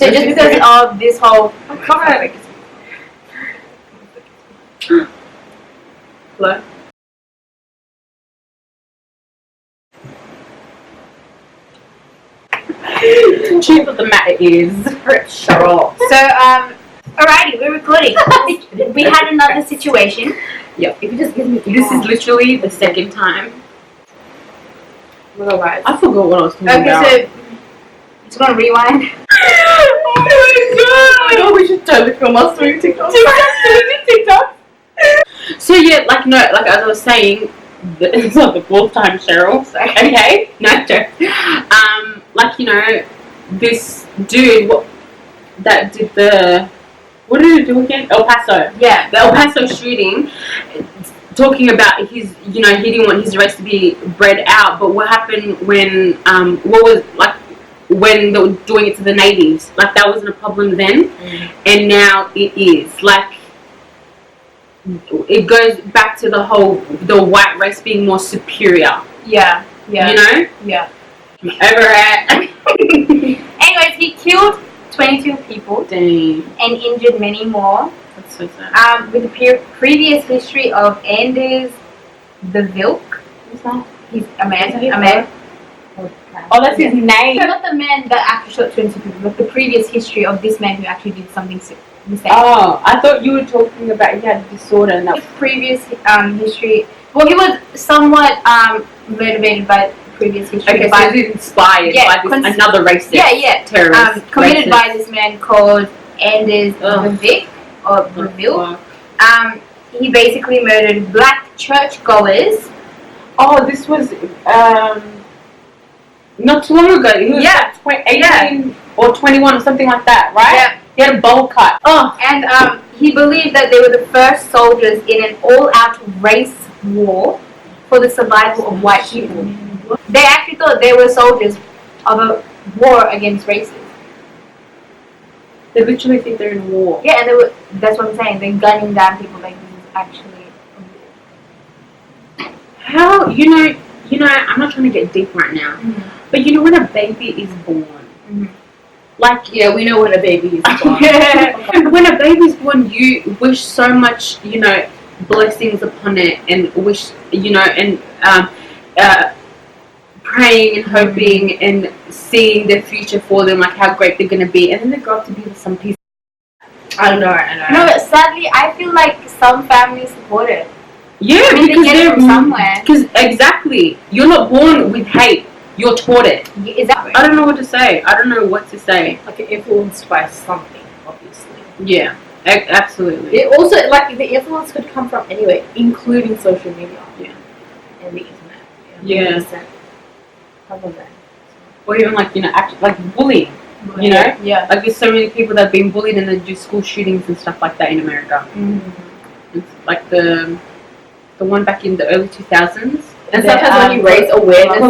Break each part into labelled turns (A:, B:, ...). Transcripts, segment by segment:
A: So just because of this whole...
B: Come on. Hello? Truth of the matter is, shut up.
A: So, alrighty, we're recording. We had another situation.
B: Yep. If you just give me this is literally the second time.
A: Otherwise.
B: I forgot what I was talking about.
A: Okay, so just gonna rewind.
B: Oh my god! We should totally film us doing TikTok. TikTok. So yeah, like as I was saying, it's not the fourth time, Cheryl.
A: Sorry.
B: Okay, no joke. This dude that did what did he do again? El Paso.
A: Yeah.
B: The El Paso shooting. Talking about he didn't want his race to be bred out, but what happened when when they were doing it to the natives? Like that wasn't a problem then, and now it is. Like it goes back to the white race being more superior.
A: Yeah. Yeah.
B: You know?
A: Yeah.
B: Over it.
A: Anyways, he killed 22 people.
B: Dang.
A: And injured many more.
B: That's so sad.
A: With the previous history of Anders the Vilk.
B: Who's that?
A: He's a man.
B: Oh, that's his name.
A: So not the man that actually shot 22 people, but the previous history of this man who actually did something the same.
B: Oh, I thought you were talking about he had a disorder and that.
A: His previous history. Well, he was somewhat motivated by previous history.
B: Okay, so he's inspired by this another racist.
A: Yeah.
B: Terrorist.
A: Committed
B: racist.
A: by this man called Anders the Vilk or Vilk. He basically murdered black churchgoers.
B: Oh, this was not too long ago. He was 18 or 21 or something like that, right?
A: Yeah.
B: He had a bowl cut. Oh,
A: and he believed that they were the first soldiers in an all-out race war for the survival of white people. They actually thought they were soldiers of a war against races.
B: They literally think they're in war.
A: Yeah, and that's what I'm saying. They're gunning down people like this is actually a war.
B: How, I'm not trying to get deep right now, but when a baby is born,
A: yeah, we know when a baby is born.
B: When a baby's born, you wish so much, blessings upon it, and wish, praying and hoping and seeing the future for them, like how great they're going to be, and then they grow up to be some piece.
A: I don't know. No, but sadly, I feel like some families support it.
B: Yeah, because
A: they get it from somewhere.
B: Because exactly, you're not born with hate. You're taught it.
A: Exactly.
B: I don't know what to say.
C: Like influenced by something, obviously.
B: Yeah, absolutely.
C: It also, the influence could come from anywhere, including social media.
B: Yeah.
C: And the internet.
B: Yeah.
C: Probably.
B: Or even bullying.
A: Yeah.
B: Like there's so many people that have been bullied and then do school shootings and stuff like that in America. It's like the one back in the early 2000s.
C: And sometimes when you raise awareness,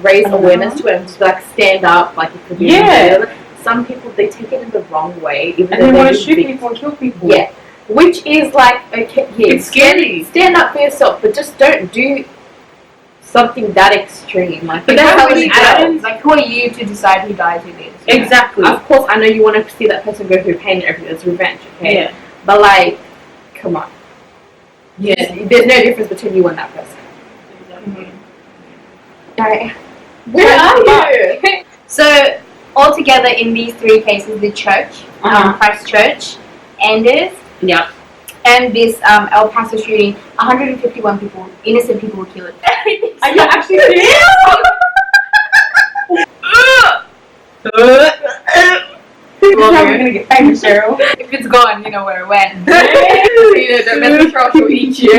C: raise awareness to it and just stand up, it could be.
B: Yeah.
C: Some people they take it in the wrong way, even
B: and they want to shoot people and kill people.
C: Yeah, which is okay. Yeah,
B: it's scary.
C: Stand up for yourself, but just don't do something that extreme.
A: But that's how it happens. Who are you to decide who dies, who lives?
B: Exactly.
C: Of course, I know you want to see that person go through pain and everything. It's revenge, okay?
B: Yeah.
C: But come on.
B: Yeah.
C: There's no difference between you and that person.
B: Exactly.
A: Right.
C: Where are you?
A: So, altogether in these three cases, the church, Christ Church, Anders, and this El Paso shooting, 151 people, innocent people were killed.
B: Are you actually serious? Well, we're gonna get famous, Cheryl.
A: If it's gone, you know where it went.
C: The medical control will eat you.
A: I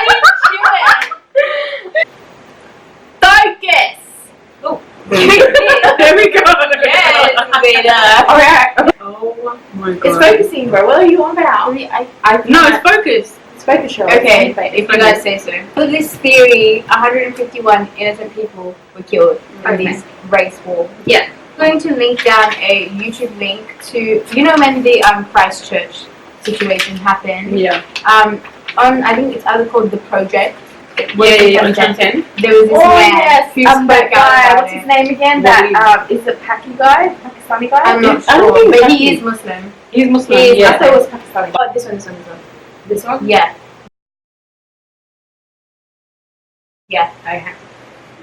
A: need to chew it. Focus. Oh,
C: there we go.
A: Yes, Zeta.
C: Alright.
B: Oh my god.
C: It's focusing, bro. What are you on about?
B: No, it's focused.
C: It's focus, Cheryl.
A: Okay, if you guys say so. For this theory, 151 innocent people were killed in this race war.
B: Yeah.
A: I'm going to link down a YouTube link to, when the Christchurch situation happened.
B: Yeah.
A: On, I think it's either called The Project
B: Yeah, content.
A: There was this man who
C: that
A: spoke
C: guy.
A: out about
C: What's his
A: it.
C: name again? That is it Paki guy? Pakistani guy?
A: I'm not
B: I don't
A: sure,
B: think
A: but he
B: Paki-
A: is Muslim.
B: He's Muslim.
A: He is
B: Yeah.
C: I thought it was Pakistani.
A: Oh, this one.
C: This one?
A: Yeah. Yeah, okay.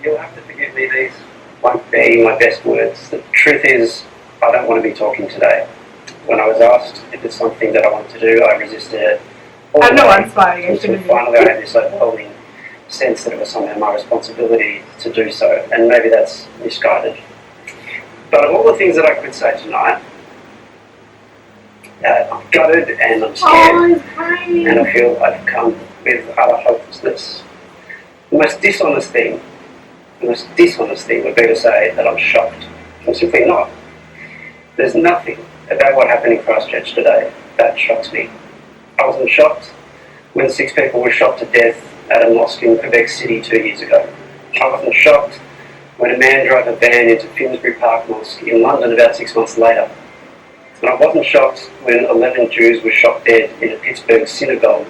D: You'll have to forgive me, these won't be my best words. The truth is, I don't want to be talking today. When I was asked if it's something that I want to do, I resisted it.
A: I know I'm sorry. I
D: Until
A: shouldn't have.
D: finally I had this overwhelming sense that it was somehow my responsibility to do so, and maybe that's misguided. But of all the things that I could say tonight, I'm gutted and I'm scared, and I feel I've come with utter hopelessness. The most dishonest thing would be to say that I'm shocked. I'm simply not. There's nothing about what happened in Christchurch today that shocks me. I wasn't shocked when 6 people were shot to death at a mosque in Quebec City 2 years ago. I wasn't shocked when a man drove a van into Finsbury Park Mosque in London about 6 months later. And I wasn't shocked when 11 Jews were shot dead in a Pittsburgh synagogue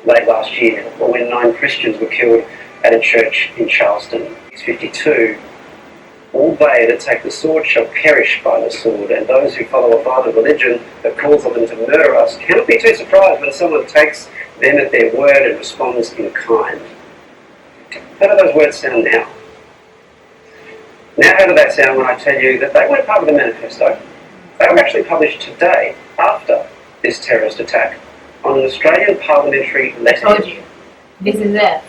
D: late last year, or when 9 Christians were killed at a church in Charleston. It's 52. All they that take the sword shall perish by the sword, and those who follow a violent religion that calls on them to murder us cannot be too surprised when someone takes them at their word and responds in kind. How do those words sound now? Now how do they sound when I tell you that they weren't part of the manifesto? They were actually published today, after this terrorist attack, on an Australian parliamentary
A: I told
D: letterhead.
A: you. This is it.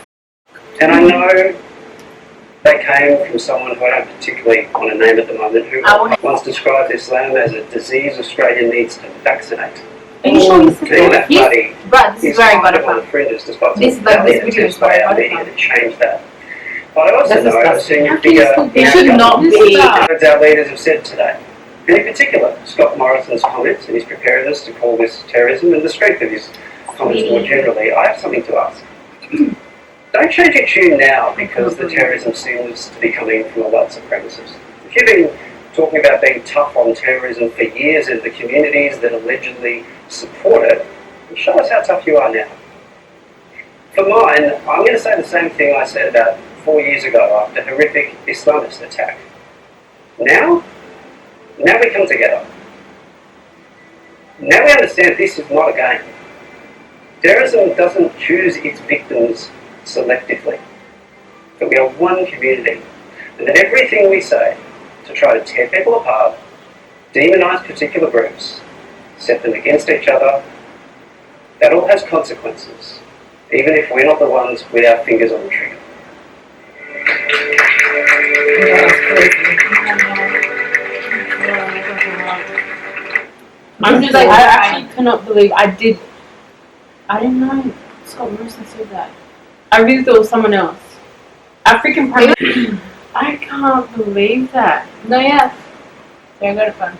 D: And I know they came from someone who I don't particularly want to name at the moment, who once described Islam as a disease Australia needs to vaccinate.
B: Are you sure he's
D: And that bloody
A: But this is very
D: kind of on
A: butterfly.
D: the fringes, despite
A: This
D: some
A: is like this
D: valiant
A: video is
D: attempts by
A: very
D: our media
A: butterfly.
D: to change that. But I also
C: That's
D: know a
C: disgusting.
D: senior
B: How can you
D: figure
B: still-
D: in
B: They
D: our
B: should not
D: government
B: be.
D: words our leaders have said today. And in particular, Scott Morrison's comments and his preparedness to call this terrorism, and the strength of his comments more generally, I have something to ask. Don't change your tune now because the terrorism seems to be coming from a white supremacist. If you've been talking about being tough on terrorism for years in the communities that allegedly support it, show us how tough you are now. For mine, I'm going to say the same thing I said about 4 years ago after a horrific Islamist attack. Now we come together. Now we understand this is not a game. Terrorism doesn't choose its victims selectively. That we are one community, and that everything we say to try to tear people apart, demonise particular groups, set them against each other, that all has consequences, even if we're not the ones with our fingers on the trigger.
B: I'm just like, I actually cannot believe I didn't know Scott Morrison said that. I really thought it was someone else. African Prime Minister. I can't believe that.
A: No, yeah. Very butterfly.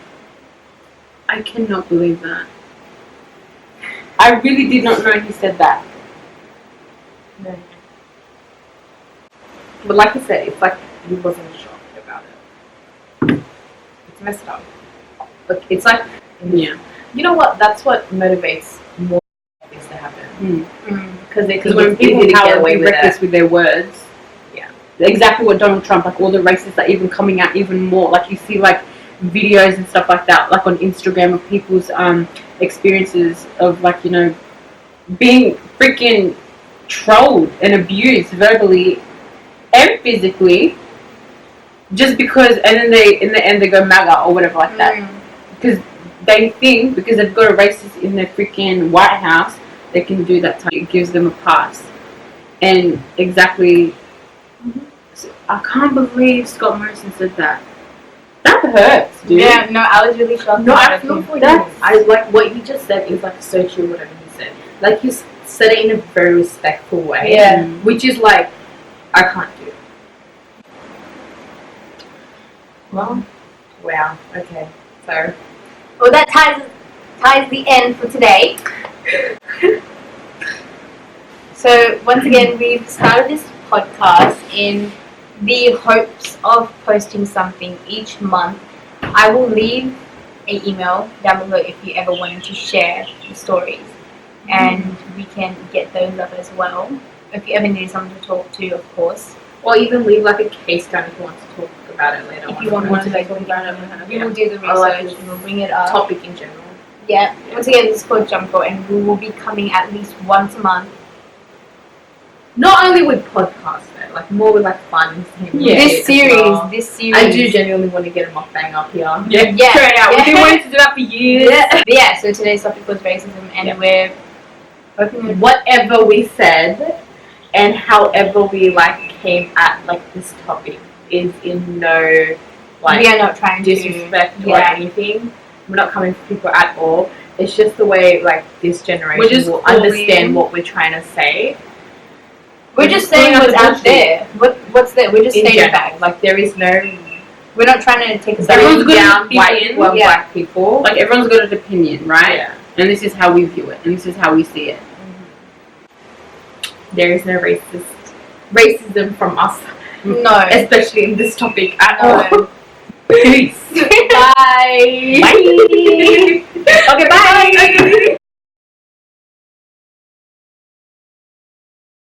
B: I cannot believe that. I really did not know he said that.
A: No.
C: But like I said, it's like he wasn't shocked about it. It's messed up. Look, it's like,
B: Yeah.
C: you know what? That's what motivates more things to happen. Because they
B: Because
C: think
B: when
C: it's easy
B: people
C: to get
B: power
C: away
B: be
C: with
B: reckless
C: it.
B: with their words,
C: Yeah.
B: exactly what Donald Trump, like all the racists are even coming out even more. Like you see like videos and stuff like that, like on Instagram of people's experiences of like, you know, being freaking trolled and abused verbally and physically just because, and then they in the end they go MAGA or whatever like that. Because they think because they've got a racist in their freaking White House, they can do that. It gives them a pass. And exactly, so I can't believe Scott Morrison said that. That hurts, dude.
A: Yeah, no, I was really shocked.
C: No,
A: about
C: I
A: it
C: feel
A: too.
C: for you. I like what you just said is like so true. Whatever he said, like he said it in a very respectful way.
A: Yeah.
C: Which is like, I can't do. Well, wow. Okay, so
A: Well, that ties the end for today. So once again, we've started this podcast in the hopes of posting something each month. I will leave an email down below if you ever wanted to share the stories, and we can get those up as well. if you ever need someone to talk to, of course.
C: Or even leave like a case down if you want to talk about it later.
A: If you want to like
C: talk about it,
A: we will do the
C: I like
A: research
C: this
A: and we'll bring it up.
C: topic in general.
A: Yeah. Once again, this is called Chamko, and we will be coming at least once a month.
C: Not only with podcasts, though, like more with like fun.
B: Yeah.
A: This series.
C: I do genuinely want to get a mukbang up here.
B: Yeah.
A: Yeah.
B: Straight out. We've been
A: Yeah.
B: wanting to do that for years.
A: But yeah. So today's topic was racism, and
B: Yeah.
A: we're hoping
C: Whatever we said and however we like came at like this topic is in no like
A: we are not trying to
C: disrespect or
A: yeah.
C: anything. We're not coming for people at all. It's just the way like this generation
B: We're just
C: will
B: calling-
C: understand what we're trying to say.
A: We're just saying
C: calling
A: what's
C: out
A: out
C: the
A: there. What's there? We're just
C: In
A: stating
C: general,
A: facts.
C: like there is no
A: We're not trying to take a
B: Everyone's
A: side.
B: got
C: down
B: an opinion.
C: white people and
A: Yeah.
C: black people.
B: Like everyone's got an opinion, right?
C: Yeah.
B: And this is how we view it, and this is how we see it.
C: There is no racism from us,
A: No.
C: especially in this topic at
A: No.
C: all. Peace.
A: Bye.
C: Bye.